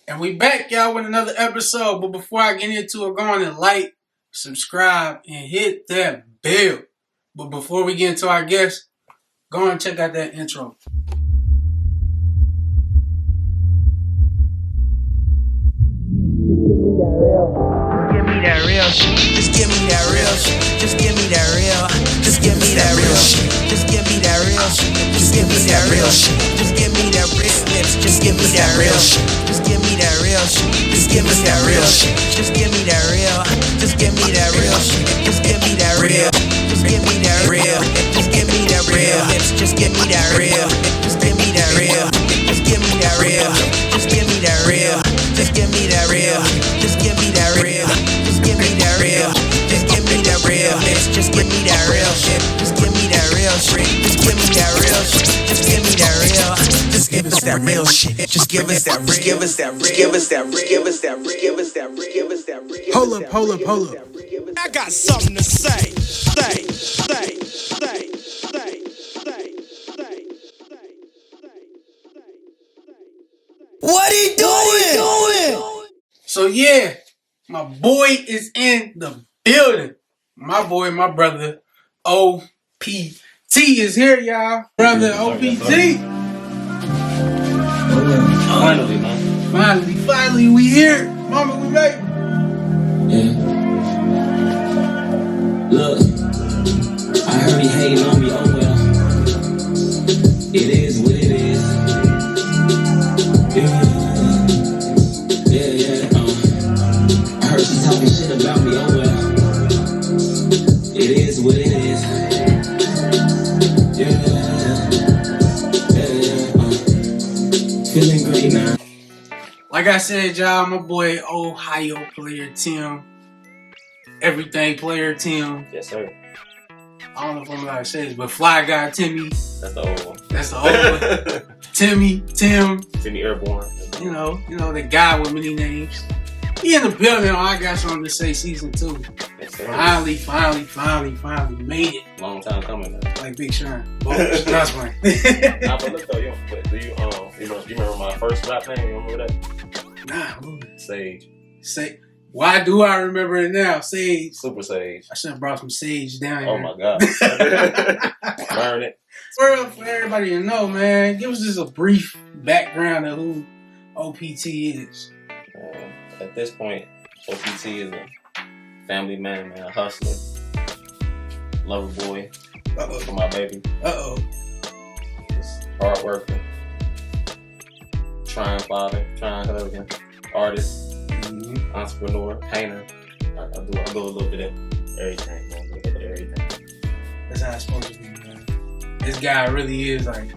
And we back, y'all, with another episode. But before I get into it, go on and like, subscribe, and hit that bell. But before we get into our guest, go on and check out that intro. Give me that real shit. Just give me that real shit. Just give me that real. Just give me that real shit. Just give me that real shit. Just give me that real shit. Just give me that real lips. Just give me that real shit. Just give me that real shit. Just give me that real shit. Just give me that real. Just give me that real shit. Just give me that real. Just give me that real. Just give me that real lips. Just give me that real. Just give me that real. Just give me that real. Just give me that real. Just give me that real. Just give me that real. Just give me that real. Just give me that real. Just give me that real shit. Just give me that real shit. Just give me that real shit. Just give me that real. Just give us that real shit. Just give us that. Give us that. Give us that. Give us that. Give us that. Give us that. Hold up. I got something to say. What he doing? So, yeah, my boy is in the building. My boy, my brother, OPT is here, y'all. Brother OPT. Finally, man. Finally, we here. Mama, we made it. Yeah. Look, I heard he hating on me. Oh well. It is what it is. Yeah. I heard she talking shit about me. Oh well. It is what it is. Feeling great now. Like I said, y'all, my boy Ohio player Tim. Everything player Tim. Yes, sir. I don't know if I'm allowed to say this, but Fly Guy Timmy. That's the old one. That's the old one. Tim. Timmy Airborne. You know, the guy with many names. He in the building. I got something to say. Season 2. Yes, sir. Finally made it. Long time coming now. Like Big Sean. That's fine. Nah, but look though, you remember my first rap name? You remember that? Nah, Sage. say. Why do I remember it now? Sage. Super Sage. I should have brought some sage down here. Oh my God. Learn it. For everybody to know, man, give us just a brief background of who OPT is. At this point, OPT is a family man, a hustler, lover boy for my baby. Just hard worker, trying father, trying husband, artist, entrepreneur, painter. I do a little bit of everything. That's how it's supposed to be, man. This guy really is like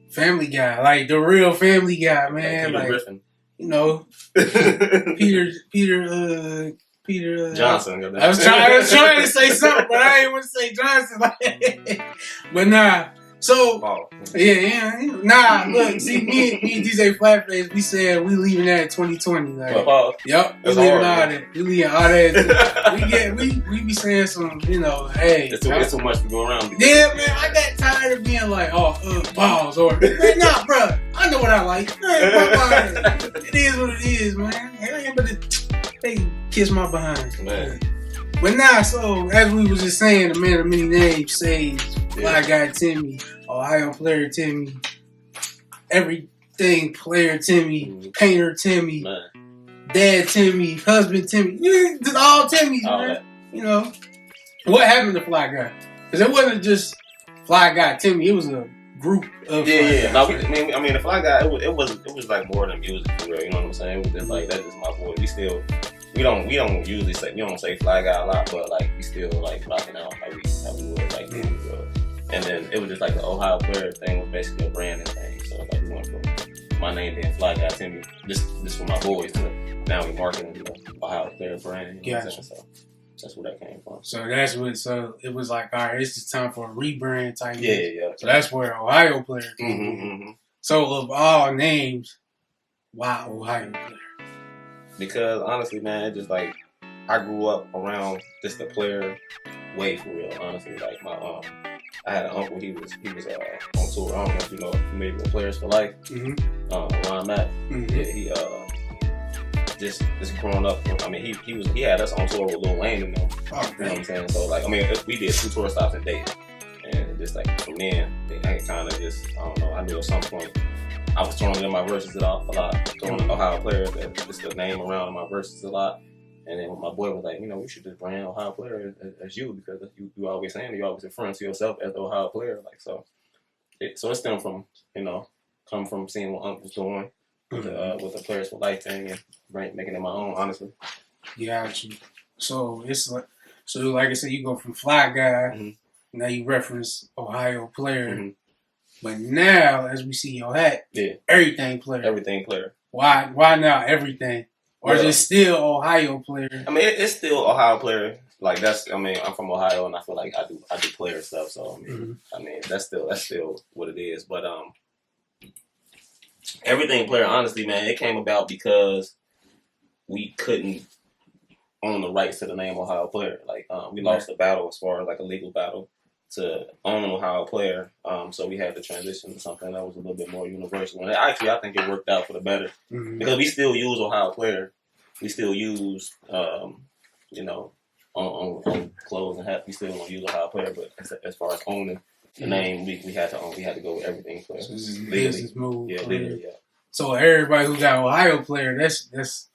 family guy, like the real family guy, man. Peter Griffin. You know, Peter Johnson. I was trying to say something, but I didn't want to say Johnson. But nah. So yeah. Nah, look, see, me and DJ Flatface, we said we leaving that at 2020. Like, yep, we leaving all that. We leaving all that. we be saying some, hey, it's too much to go around. Yeah, man, I got tired of being like, balls or man, nah, bro. I know what I like. It is what it is, man. They kiss my behind, man. But nah, so as we was just saying, the man of many names, Sage, Fly Guy Timmy, Ohio player Timmy, everything player Timmy, painter Timmy, man. Dad Timmy, husband Timmy, just all Timmys, man. That. What happened to Fly Guy? Because it wasn't just Fly Guy Timmy, it was a group of yeah. No, the Fly Guy, it was like more than music for real. You know what I'm saying? It was just like that's just my boy. We don't usually say Fly Guy a lot, but like we still like rocking out how we would like then. And then it was just like the Ohio player thing was basically a branding thing. So like we went from my name being Fly Guy Timmy, just for my boys, to now we marketing the Ohio player brand. You know what I'm saying? So that's where that came from. So it was like, all right, it's just time for a rebrand type. Yeah. So that's where Ohio player came from. So of all names, why Ohio player? Because honestly, man, it just like I grew up around just the player way for real. Honestly, like I had an uncle. He was on tour. I don't know if you know, familiar with Players for Life. Ron Mack. Yeah, he just growing up. I mean, he had us on tour with Lil Wayne and them. Oh, you know what I'm saying? So like, I mean, we did 2 tour stops in Dayton, and just like from then, I kind of just, I don't know. I knew at some point I was throwing in my verses a lot, throwing in Ohio Player, just the name around in my verses a lot. And then my boy was like, you know, we should just brand Ohio Player as you, because you always saying, you always referring to yourself as the Ohio Player. Like, so it stemmed from, you know, come from seeing what Unc was doing with the Players for Life thing and making it my own, honestly. Got you. So it's like, like I said, you go from Fly Guy, now you reference Ohio Player, but now as we see your hat, everything player. Everything player. Why now everything? Or is it still Ohio Player? I mean, it's still Ohio Player. Like that's, I mean, I'm from Ohio and I feel like I do player stuff. So I mean, that's still what it is. But everything player, honestly, man, it came about because we couldn't own the rights to the name Ohio Player. Like we lost the battle as far as like a legal battle to own Ohio Player. So we had to transition to something that was a little bit more universal. And actually, I think it worked out for the better because we still use Ohio Player. We still use, you know, on clothes and hats. We still don't use Ohio Player, but as far as owning the name, we had to own. We had to go with everything Player. So this is a business move. Yeah, literally, yeah. So everybody who got Ohio Player, that's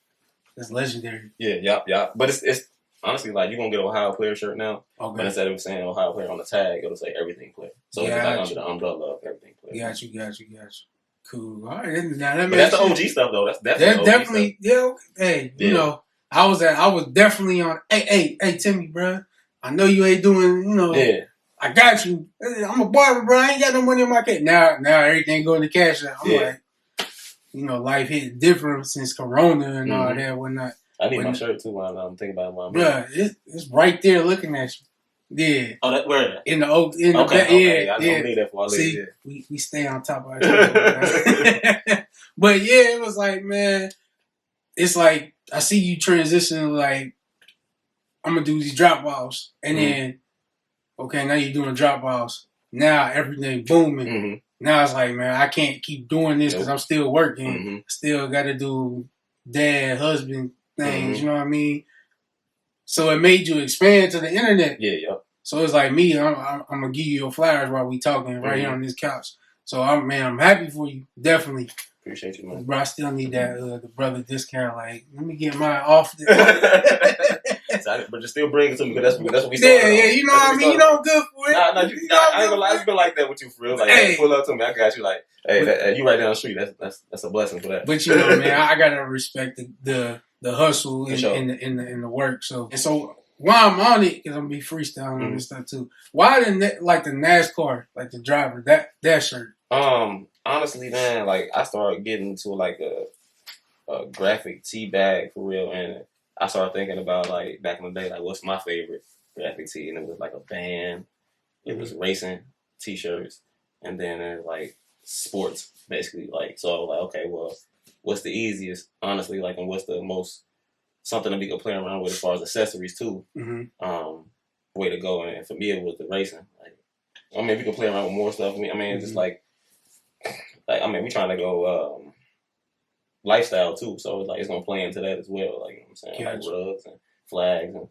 legendary. Yeah. But it's honestly, like, you're going to get an Ohio Player shirt now, but instead of saying Ohio Player on the tag, it'll say everything player. So it's like under the umbrella of everything player. Got you. Cool. All right. Now that's the OG stuff, though. That's definitely, yeah. Hey, you know, I was definitely on, hey, Timmy, bro. I know you ain't doing, you know, I got you. I'm a barber, bro. I ain't got no money in my case. Now everything going to cash out. I'm like, you know, life hit different since Corona and all that, whatnot. I need my shirt too while I'm thinking about my bro, it's right there looking at you. Yeah. Oh, that where? In the back. Okay. I don't need that for See, we stay on top of our shit. But yeah, it was like, man, it's like I see you transition. Like, I'm gonna do these drop offs, and then now you're doing drop offs. Now everything booming. Now it's like, man, I can't keep doing this because I'm still working. Still got to do dad, husband things. You know what I mean? So it made you expand to the internet. Yeah. So it's like me, I'm gonna give you your flowers while we talking right here on this couch. So I'm happy for you, definitely. Appreciate you, man. Bro, I still need that the brother discount. Like, let me get mine off. But just still bring it to me because that's what we started. Yeah, you know what I mean. You know I'm good for it. Nah, I ain't gonna lie. It's been like that with you for real. Like, pull up to me, I got you. Like, hey, you right down the street. That's a blessing for that. But you know, man, I gotta respect the hustle and the work. So while I'm on it, because I'm gonna be freestyling on this stuff too. Why the NASCAR, like the driver, that shirt? Honestly, man, like I started getting into like a graphic tee bag for real, and I started thinking about like back in the day, like what's my favorite graphic tee, and it was like a band, it was racing t-shirts, and then it was like sports basically. Like so, like okay, well, what's the easiest, honestly, like, and what's the most something that we could play around with as far as accessories too. Way to go, and for me it was the racing. Like, I mean, we can play around with more stuff. I mean, it's just like I mean, we trying to go lifestyle too, so it's like it's gonna play into that as well. Like, you know what I'm saying, like rugs and flags and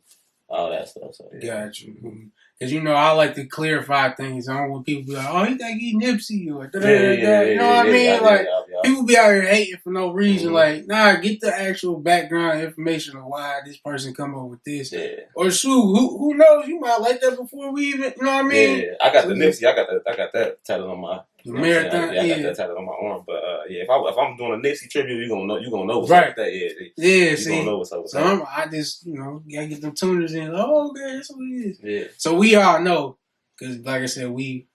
all that stuff. So got you. Because you know, I like to clarify things. I don't want people to be like, "Oh, he think he Nipsey," or you know what I mean? Like, people be out here hating for no reason. Like, nah, get the actual background information of why this person come up with this. Or shoot, who knows? You might like that before we even, you know what I mean? Yeah, I got the Nipsey. I got that tatted on my marathon. I got that tatted on my arm. But if I'm doing a Nipsey tribute, you gonna know what's up with that. You gonna know what's up with that. So I just, you know, gotta get them tuners in. Oh, okay, that's what it is. Yeah. So we all know, because like I said, we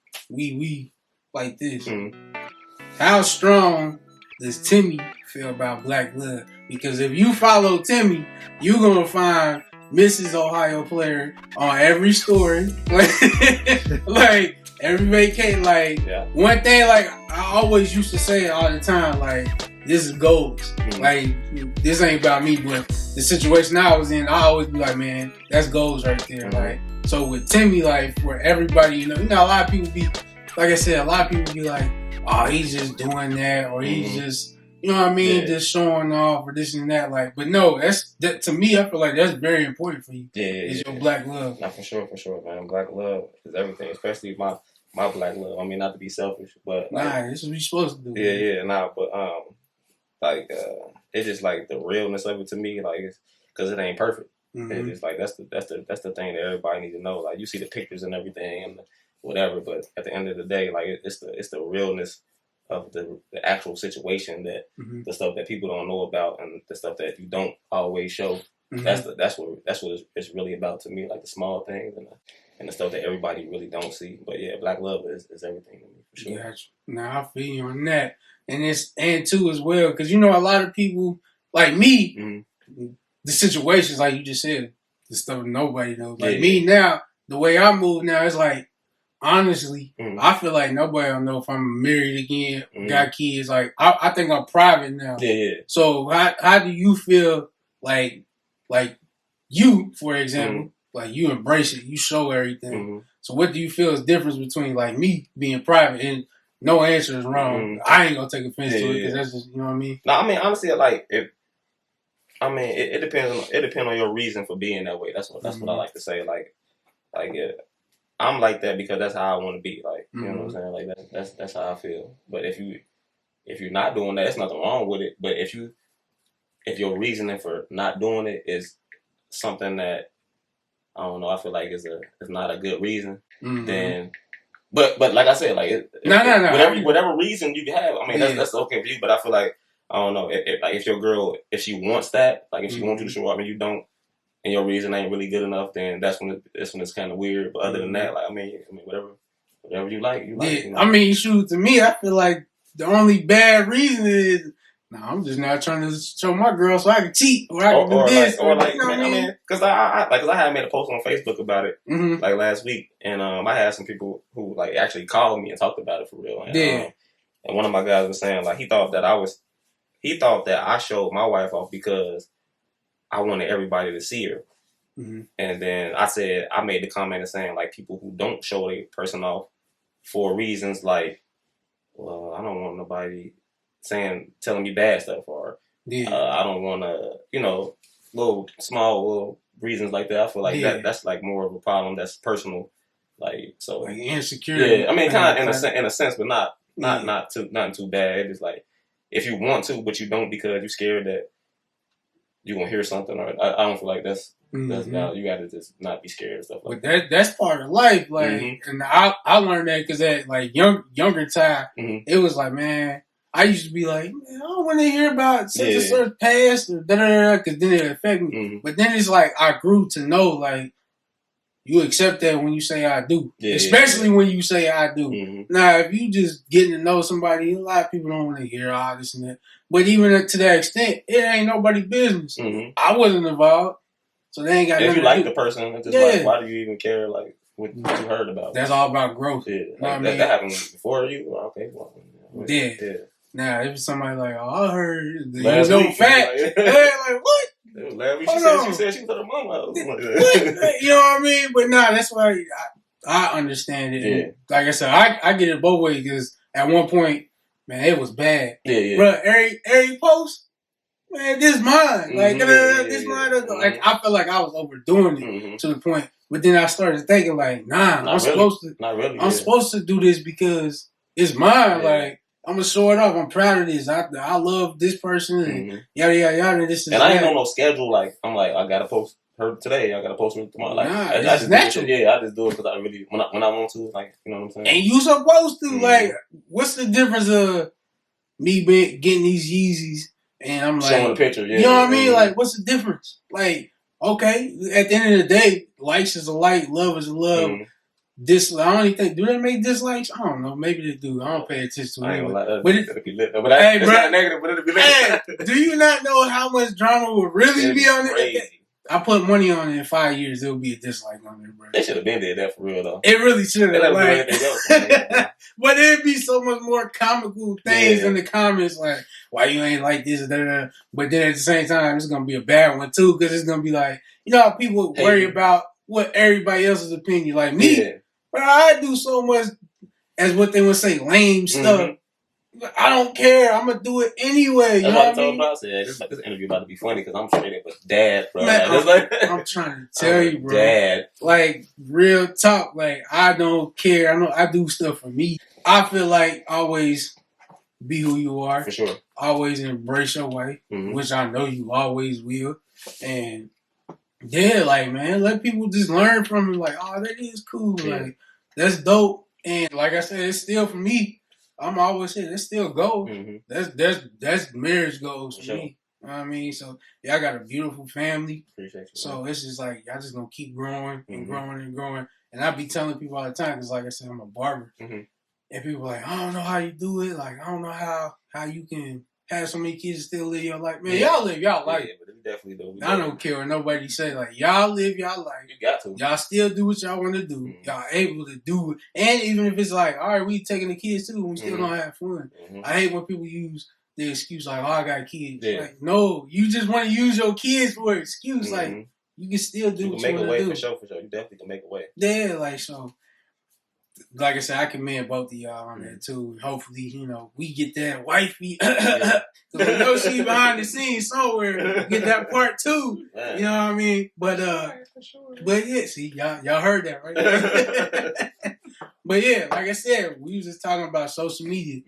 like this. How strong does Timmy feel about Black Blood? Because if you follow Timmy, you're gonna find Mrs. Ohio Player on every story. Like every vacation. Like one thing, like I always used to say it all the time. Like this is goals. Like, this ain't about me, but the situation I was in, I always be like, man, that's goals right there. Like, so with Timmy, like, for everybody, you know, a lot of people be, like I said, a lot of people be like, oh, he's just doing that, or he's just, you know what I mean, just showing off, or this and that. Like, but no, that to me, I feel like that's very important for you. Is your black love. Not for sure, man. Black love is everything, especially my black love. I mean, not to be selfish, but like, this is what you're supposed to do. But it's just like the realness of it to me, like, it's because it ain't perfect. It's just like that's the thing that everybody needs to know. Like, you see the pictures and everything and whatever, but at the end of the day, like, it's the realness of the actual situation, that the stuff that people don't know about and the stuff that you don't always show. That's what it's really about to me, like the small things and the stuff that everybody really don't see. But yeah, black love is everything to me, for sure. Gotcha. Now I feel you on that, and too as well, because you know a lot of people like me, the situations like you just said, the stuff nobody knows. Like me now, the way I move now, it's like, honestly, I feel like nobody will know if I'm married again, got kids. Like, I think I'm private now. So how do you feel like you, for example, like you embrace it, you show everything. So what do you feel is the difference between like me being private and no answer is wrong? I ain't gonna take offense to it because that's just, you know what I mean? No, I mean, honestly, like, it depends. It depends on your reason for being that way. That's what I like to say. Like yeah, I'm like that because that's how I want to be. Like, you know what I'm saying? Like, that's how I feel. But if you're not doing that, there's nothing wrong with it. But if your reasoning for not doing it is something that, I don't know, I feel like is not a good reason, then. But like I said, like, whatever reason you have, I mean, that's okay for you. But I feel like, I don't know, if your girl, if she wants that, like, if she wants you to show up and you don't, and your reason ain't really good enough, then that's when it's kind of weird. But other than that, like, I mean, whatever you like, you like. You know? I mean, shoot, to me, I feel like the only bad reason is, I'm just not trying to show my girl so I can cheat or I can do this. Or like, you know what I mean? Because I had made a post on Facebook about it like last week, and I had some people who like actually called me and talked about it for real. And, and one of my guys was saying, like, he thought that I showed my wife off because I wanted everybody to see her. And then I made the comment of saying, like, people who don't show their person off for reasons like, well, I don't want nobody telling me bad stuff, or I don't want to, you know, small reasons like that. I feel like that's like more of a problem that's personal, like, so like insecurity. I mean, kind of in a sense, but not too bad. It's like, if you want to, but you don't because you're scared that you're gonna hear something, or I don't feel like that's you gotta just not be scared and stuff like that. That's part of life, like, and I learned that because at like younger time, it was like, man, I used to be like, man, I don't want to hear about such and such past or because then it affect me. But then it's like I grew to know, like, you accept that when you say I do, especially when you say I do. Now, if you just getting to know somebody, a lot of people don't want to hear all this and that. But even to that extent, it ain't nobody's business. I wasn't involved, so they ain't got. If you like the person, it's just like, why do you even care? Like, what you heard about? That's all about growth. Like, that happened before you. Okay, well, Now, if somebody like, oh, I heard you know facts, like, what? She said she put her mama out. You know what I mean? But that's why I understand it. And like I said, I get it both ways because at one point, man, it was bad. Bro, every post, man, this mine. Like, this mine. Like, I feel like I was overdoing it to the point. But then I started thinking, like, I'm supposed to do this because it's mine. Like, I'm gonna show it off. I'm proud of this. I love this person and yada yada yada. This is and I ain't on no schedule. Like, I'm like, I gotta post her today. I gotta post her tomorrow. Like, I just natural. I just do it because I really when I want to. Like, you know what I'm saying. And you supposed to. Like, what's the difference of me getting these Yeezys and I'm like showing a picture? You know what I mean? Like, what's the difference? Like, okay, at the end of the day, likes is a like, love is a love. I don't even think, do they make dislikes? I don't know. Maybe they do. I don't pay attention to it. But it'll be lit. But it's not negative, but it'll be lit. Do you not know how much drama would really be on it? I put money on it in 5 years, there'll be a dislike on there, bro. They should have been did that for real though. It really should have. Like, else, but it'd be so much more comical things in the comments, like why you ain't like this, but then at the same time, it's gonna be a bad one too, because it's gonna be like, you know how people worry about what everybody else's opinion, like me, but I do so much as what they would say, lame stuff. I don't care. I'm gonna do it anyway. You know what I mean? I said, this interview about to be funny because I'm straight up with dad, bro. Man, I'm trying to tell you, bro. Dad, like real talk. Like I don't care. I know I do stuff for me. I feel like always be who you are. For sure. Always embrace your way, which I know you always will. And yeah, like man, let people just learn from it. Like, oh, that is cool. Like that's dope. And like I said, it's still for me. I'm always saying that's still goals. That's marriage goals for me. You know what I mean? So yeah, I got a beautiful family. Appreciate you. So it's just like y'all just gonna keep growing and growing and growing. And I be telling people all the time, because like I said, I'm a barber. And people are like, I don't know how you do it. Like, I don't know how you can have so many kids and still live your life. Man, y'all live y'all life. Yeah, but we definitely do. I don't care what nobody say. Like, y'all live y'all life. You got to. Y'all still do what y'all want to do. Y'all able to do it. And even if it's like, all right, we taking the kids too, we still gonna have fun. I hate when people use the excuse like, oh, I got kids. Like, no, you just want to use your kids for an excuse. Like, you can still do what you want to do. You can make a way for sure. You definitely can make a way. Yeah, like, so. Like I said, I commend both of y'all on that too. Hopefully, you know, we get that wifey. Because we know she's behind the scenes somewhere. Get that part too. Man. You know what I mean? But yeah, see, y'all heard that, right? But yeah, like I said, we was just talking about social media.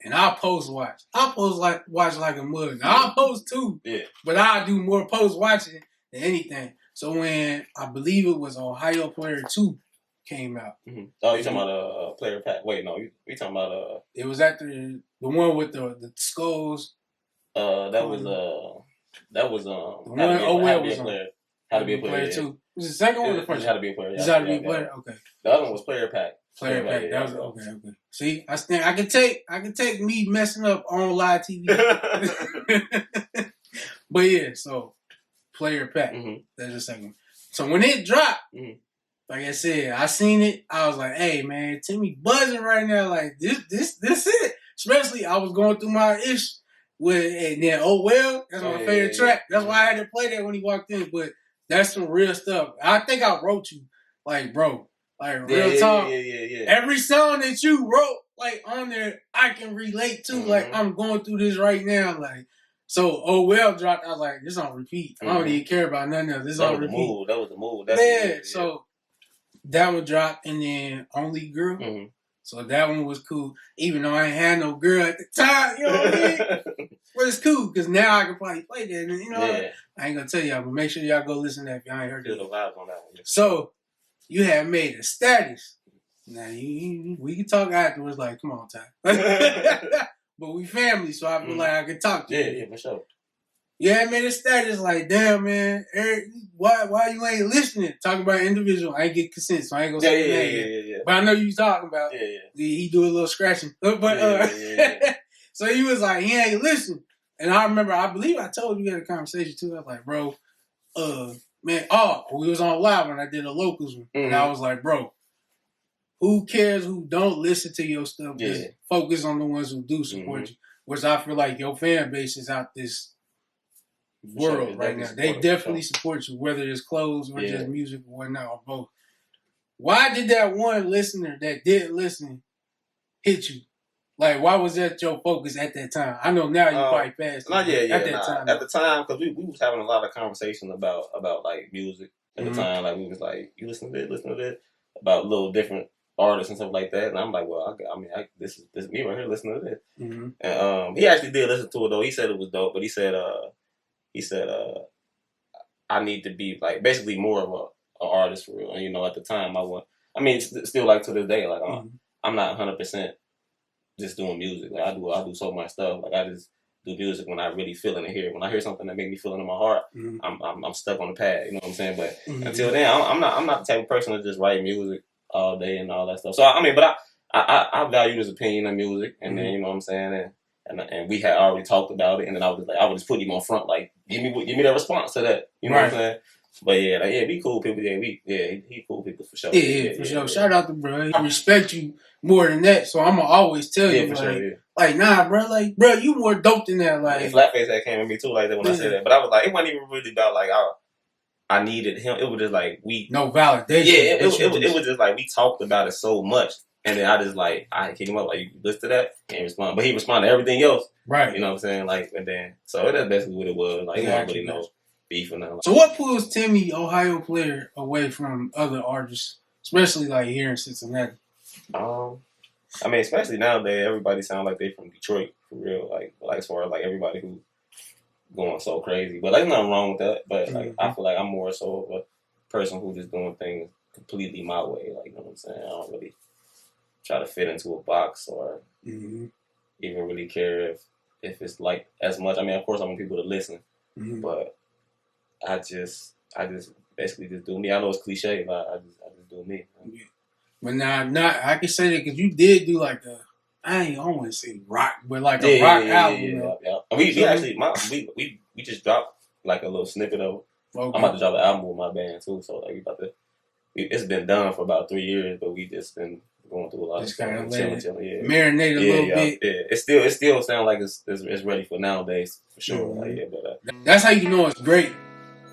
And I post watch. I post watch like a mug. Now, I post too. Yeah. But I do more post watching than anything. So when I believe it was Ohio Player 2 came out. Oh, you talking about Player Pack? Wait, no, you talking about It was after the one with the skulls. That was the one. How to be a player too. Was it the second one or the first? How to be a player. How to be a player. Okay. The other one was Player Pack. Player Pack. That was okay. See, I can take me messing up on live TV. But yeah, so Player Pack. That's the second one. So when it dropped. Like I said, I seen it. I was like, "Hey, man, Timmy buzzing right now. Like this it." Especially, I was going through my ish with, and then Oh Well, that's my favorite track. That's why I had to play that when he walked in. But that's some real stuff. I think I wrote you, like, bro, like real talk. Yeah. Every song that you wrote, like on there, I can relate to. Like I'm going through this right now, like. So Oh Well dropped. I was like, this on repeat. I don't even care about nothing else. This on repeat. That was the move. That's so. That one dropped, and then Only Girl. So that one was cool. Even though I ain't had no girl at the time, you know what I mean? But it's cool, because now I can probably play that. And, you know, I ain't going to tell y'all, but make sure y'all go listen to that if y'all ain't heard it. The vibes on that one. So, you have made a status. Now, we can talk afterwards, like, come on, Ty. But we family, so I feel like I can talk to you. Yeah, for sure. Yeah, I made a status like, damn, man, Eric, why you ain't listening? Talking about individual. I ain't get consent, so I ain't gonna say that. Yeah. But I know you talking about. Yeah. He do a little scratching. But so he was like, he ain't listening. And I remember, I believe I told you we had a conversation too. I was like, bro, man, we was on live when I did a locals one. And I was like, bro, who cares who don't listen to your stuff? Just focus on the ones who do support you. Which I feel like your fan base is out this world right now. They definitely support you, whether it's clothes or just music or whatnot, or both. Why did that one listener that didn't listen hit you? Like, why was that your focus at that time? I know now you probably passed. At the time, because we was having a lot of conversation about like music at the time. Like, we was like, you listen to this, about little different artists and stuff like that. And I'm like, well, this is me right here listening to this. And he actually did listen to it though. He said it was dope, but he said I need to be like basically more of an artist for real. And you know, at the time still like to this day, like I'm not 100% just doing music. Like I do so much stuff. Like I just do music when I really feel it in here. When I hear something that make me feel it in my heart, I'm stuck on the pad. You know what I'm saying? But until then, I'm not the type of person to just write music all day and all that stuff. So but I value his opinion on music, and then you know what I'm saying, and we had already talked about it, and then I would just put him on front, like give me that response to that. You know what I'm saying? But yeah, like, yeah, we cool people. Yeah, he cool people for sure. Yeah, for sure. Shout out to bro. I respect you more than that, so I'm gonna always tell you, for like, sure, like, nah, bro, like, bro, you more dope than that, like. Flatface that came at me too, like that when I said that. But I was like, it wasn't even really about like I needed him. It was just like no validation. Yeah, it was just like we talked about it so much, and then I just like I kicked him up like, you listen to that, can't respond, but he responded to everything else. Right. You know what I'm saying? Like, and then so that's basically what it was. Like, you don't really know beef or nothing. So what pulls Timmy, Ohio player, away from other artists, especially like here in Cincinnati? I mean, especially nowadays, everybody sound like they from Detroit for real. Like as far as like everybody who going so crazy, but like there's nothing wrong with that. But like I feel like I'm more so of a person who just doing things completely my way. Like, you know what I'm saying? I don't really try to fit into a box or even really care if it's like as much. I mean, of course, I want people to listen, but I just basically just do me. I know it's cliche, but I just do me. But now I can say that because you did do like I don't want to say rock, but like a rock album. Yeah. We actually we just dropped like a little snippet of. Okay. I'm about to drop an album with my band too, so like it's been done for about 3 years, but we just been going through a lot of stuff. Chilling, marinate a little bit. Yeah, it still sounds like it's ready for nowadays for sure. Like, but that's how you know it's great.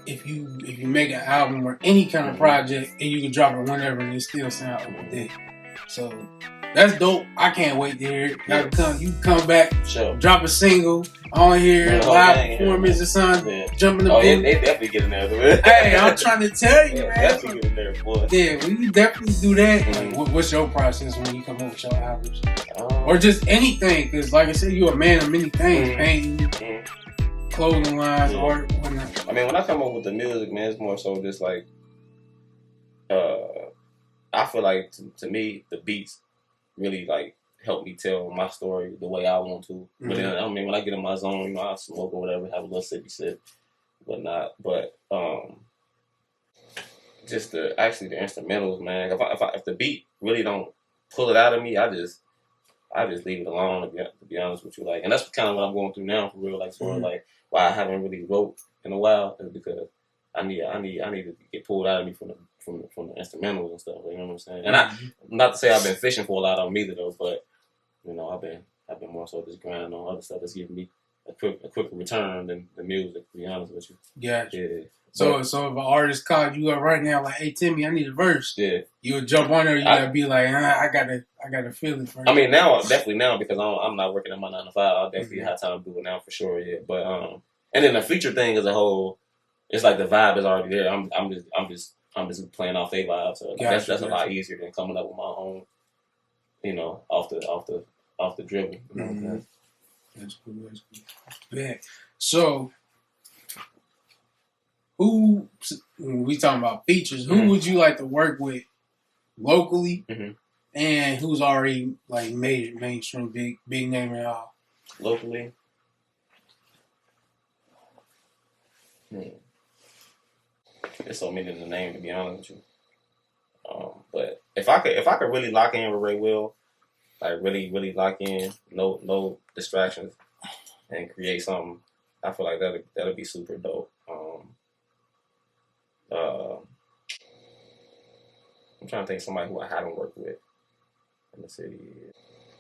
If you make an album or any kind of project and you can drop it whenever and it still sounds up to date. So that's dope. I can't wait to hear it. You come back, drop a single, on here, live performance or something, jump in the booth. They definitely get in there. Hey, I'm trying to tell you, man. Definitely get in there, boy. Yeah, we definitely do that. Like, what's your process when you come up with your albums? Or just anything, because like I said, you're a man of many things. Painting, clothing lines, art, whatnot. I mean, when I come up with the music, man, it's more so just like, I feel like to me, the beats really like help me tell my story the way I want to. But then, I mean, when I get in my zone, you know, I smoke or whatever, have a little sippy sip, whatnot. But just the instrumentals, man. If the beat really don't pull it out of me, I just leave it alone. To be honest with you, like, and that's kind of what I'm going through now for real. Like, sort of like why I haven't really wrote in a while is because I need to get pulled out of me from the instrumentals and stuff. You know what I'm saying? And I'm not to say I've been fishing for a lot of them either though, but you know, I've been more so just grinding on other stuff that's giving me a quicker return than the music. To be honest with you. Yeah. So if an artist called you up right now, like, hey Timmy, I need a verse. Yeah. You would jump on there. You gotta be like, I gotta feel it first. I mean, definitely now because I'm not working at my 9 to 5. I'll definitely have time to do it now for sure. Yeah. But and then the feature thing as a whole, it's like the vibe is already there. I'm just playing off their vibe. So that's a lot easier than coming up with my own. You know, off the dribble. You know That's cool. Yeah. So, when we talking about features, who would you like to work with locally, and who's already like major, mainstream, big name at all? Locally. There's so many in the name, to be honest with you. But if I could really lock in with Ray Will, like really lock in, no distractions, and create something, I feel like that'll be super dope. I'm trying to think of somebody who I haven't worked with in the city.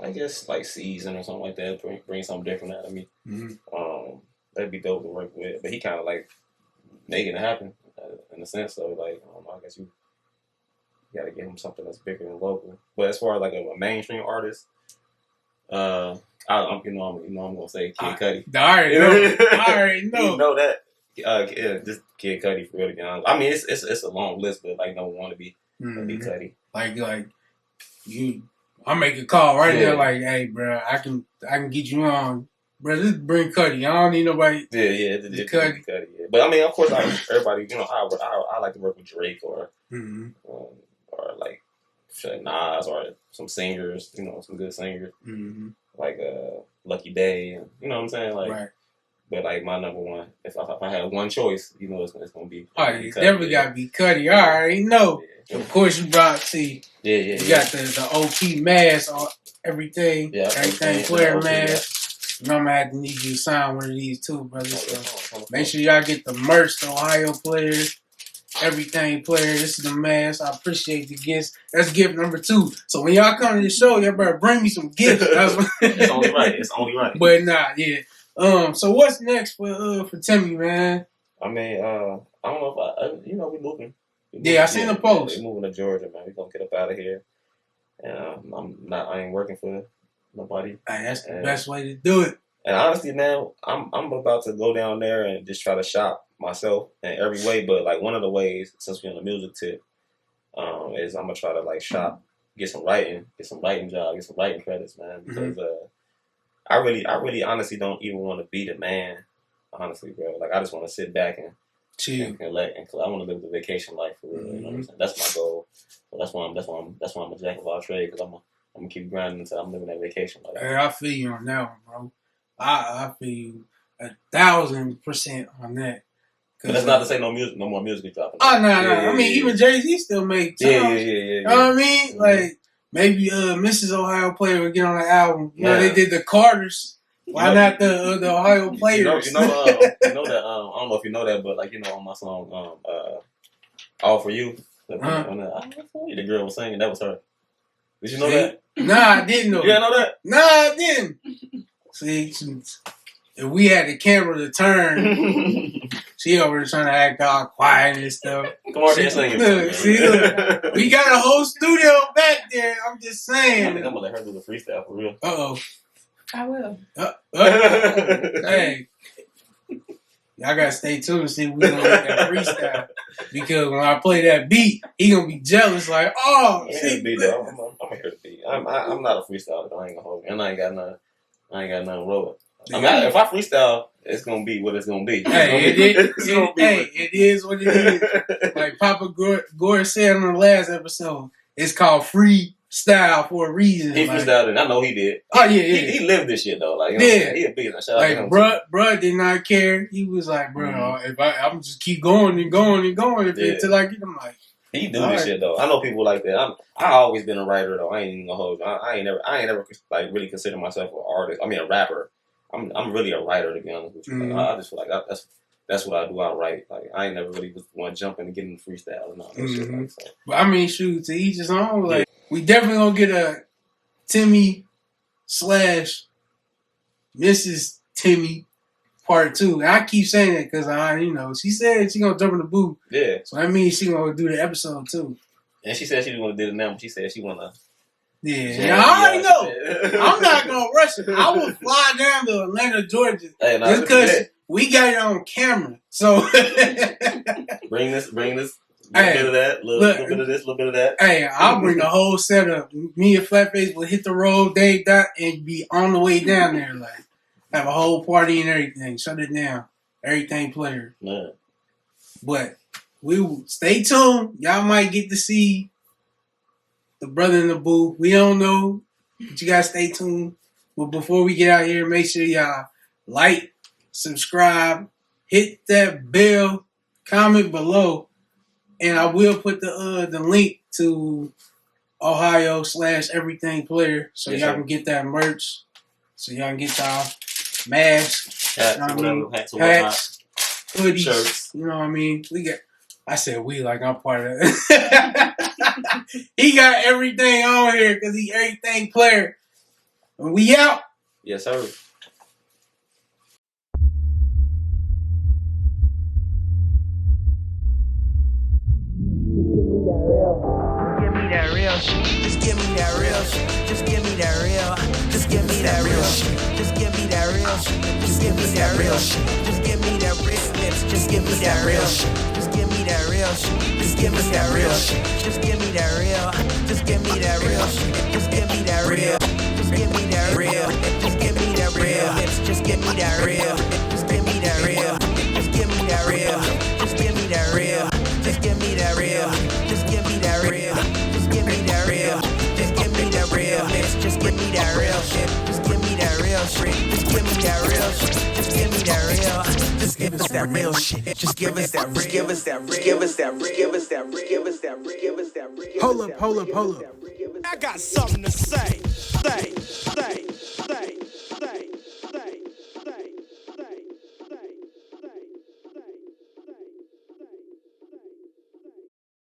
I guess like Season or something like that. Bring something different out of me. That'd be dope to work with. But he kind of like making it happen in a sense. So like, I don't know. I guess you got to give him something that's bigger than local. But as far as like a mainstream artist, I'm gonna say Kid Cudi. I already know. You know that. Just Kid Cudi for real, to be honest. I mean, it's a long list, but like, no one want to be Cudi. Like you, I make a call right there. Like, hey, bro, I can get you on, bro. Just bring Cudi. I don't need nobody. Yeah, Cudi. Yeah. But I mean, of course, everybody, you know, I like to work with Drake or like Nas or some singers, you know, some good singers like Lucky Day, and you know what I'm saying, like. Right. But like my number one, if I had one choice, you know, it's gonna be. Oh, you definitely gotta be Cudi. I already know. Yeah. Of course, you brought You got the OP mask on everything. Yeah, everything player mask. You know, I'm gonna have to need you to sign one of these too, brother. So make sure y'all get the merch, the Ohio players. Everything Player. This is the man. So I appreciate the gifts. That's gift number 2. So when y'all come to the show, y'all better bring me some gifts. It's only right. It's only right. But nah, yeah. So what's next for Timmy, man? I mean, I don't know if we moving. Yeah, I seen the post. We moving to Georgia, man. We gonna get up out of here. And I ain't working for nobody. Hey, that's the best way to do it. And honestly, man, I'm about to go down there and just try to shop myself in every way. But like one of the ways, since we're on the music tip, is I'm gonna try to like shop, get some writing job, get some writing credits, man. Because I really honestly don't even want to be the man, honestly, bro. Like I just want to sit back and chill and I want to live the vacation life for real. You know what I'm saying? That's my goal. So that's why I'm a jack of all trades, because I'm gonna keep grinding until I'm living that vacation life. Hey, I feel you on that one, bro. I feel you 1,000% on that. But that's not to say no more music is dropping. Oh no. I mean, even Jay-Z still make songs. Yeah. You know what I mean? Like maybe Mrs. Ohio Player would get on the album. You know, they did the Carters. Why not the Ohio Players? You know that. I don't know if you know that, but like on my song, "All for You," the girl was singing. That was her. Did you know that? Nah, I didn't know. You didn't know that? Nah, I didn't. See, if we had the camera to turn, she over there trying to act all quiet and stuff. Come on, look, we got a whole studio back there. I'm just saying. I think I'm gonna let her do the freestyle for real. I will. Hey, y'all gotta stay tuned and see if we gonna get that freestyle. Because when I play that beat, he gonna be jealous. Like, oh, see, beat though. I'm gonna hear the beat. I'm not a freestyler. I ain't gonna hold it. And I ain't got nothing rolling. I mean, if I freestyle, it's gonna be what it's gonna be. Hey, it is what it is. Like Papa Gore said on the last episode, it's called freestyle for a reason. He freestyled it. I know he did. Oh yeah. He lived this shit though. Like, he a beast. Like, bruh did not care. He was like, bro, if I'm just keep going and going and going until I get him. Like, he do this shit though. I know people like that. I always been a writer though. I ain't even gonna hold you. I ain't never like really consider myself an artist. I mean a rapper. I'm really a writer, to be honest with you. Like, I just feel like that's what I do. I write. Like I ain't never really was one jumping and getting freestyle and all that shit. Like, so. But I mean, shoot, to each his own. Like we definitely gonna get a Timmy / Mrs. Timmy part 2. And I keep saying that because she said she gonna jump in the booth. Yeah. So that means she gonna do the episode too. And she said she didn't want to do it now, but she said she wanna. Yeah, I already know. I'm not gonna rush it. I will fly down to Atlanta, Georgia, just because we got it on camera. So bring this, little bit of that, little bit of this, little bit of that. Hey, I'll bring the whole setup. Me and Flatface will hit the road, Dave Dot, and be on the way down there. Like have a whole party and everything. Shut it down. Everything Player. Man. But we will stay tuned. Y'all might get to see the brother in the booth. We don't know, but you guys stay tuned. But before we get out here, make sure y'all like, subscribe, hit that bell, comment below, and I will put the link to Ohio / Everything Player so y'all can get that merch, so y'all can get y'all masks, hats, hoodies, shirts. You know what I mean? I said we like I'm part of it. He got everything on here because he Everything Player. And we out. Yes, sir. Give me that real shit. Just give me that real shit. Just give me that real. Just give me that real shit. Just give me that real shit. Just give me that real shit. Just give me that wristlet. Just give me that real shit. Just give me that real shit. Just give me that real shit. Just give me that real. Just give me that real shit. Just give me that real. Just give me that real. Just give me that real. Just give me that real. Just give me that real. Just give me that real. Just give me that real. Just give me that real. Just give me that real. Just give me that real. Just give me that real. Just give me that real shit. Just give me that real shit. Just give me that real shit. Just give me that real. Just give us that real shit. Just give us that. Give us that. Give us that. Give us that. Give us that. Give us that. Hold up. I got something to say. Say.